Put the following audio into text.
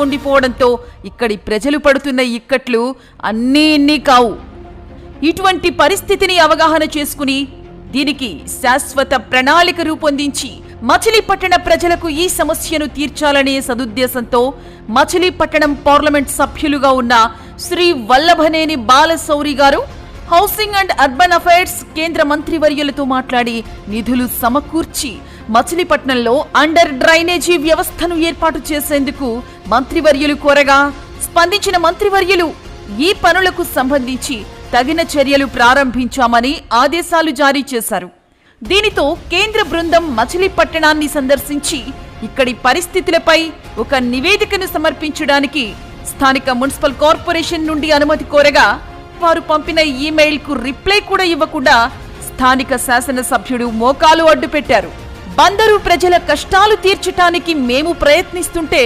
ఉండిపోవడంతో ఇక్కడి ప్రజలు పడుతున్న ఇక్కట్లు అన్నీ కావు. ఇటువంటి పరిస్థితిని అవగాహన చేసుకుని దీనికి శాశ్వత ప్రణాళిక రూపొందించి మచిలీపట్టణ ప్రజలకు ఈ సమస్యను తీర్చాలనే సదుద్దేశంతో మచిలీపట్టణం పార్లమెంట్ సభ్యులుగా ఉన్న శ్రీ వల్లభనేని బాలశౌరి గారు హౌసింగ్ అండ్ అర్బన్ అఫైర్స్ కేంద్ర మంత్రివర్యులతో మాట్లాడి నిధులు సమకూర్చి మచిలీపట్నంలో అండర్ డ్రైనేజీ వ్యవస్థను ఏర్పాటు చేసేందుకు మంత్రివర్యులు కోరగా స్పందించిన మంత్రివర్యులు ఈ పనులకు సంబంధించి తగిన చర్యలు ప్రారంభించామని ఆదేశాలు జారీ చేశారు. దీనితో కేంద్ర బృందం మచిలీపట్టణాన్ని సందర్శించి ఇక్కడి పరిస్థితులపై ఒక నివేదికను సమర్పించడానికి స్థానిక మున్సిపల్ కార్పొరేషన్ నుండి అనుమతి కోరగా వారు పంపిన ఈమెయిల్కు రిప్లై కూడా ఇవ్వకుండా స్థానిక శాసనసభ్యుడు మోకాలు అడ్డుపెట్టారు. బందరు ప్రజల కష్టాలు తీర్చటానికి మేము ప్రయత్నిస్తుంటే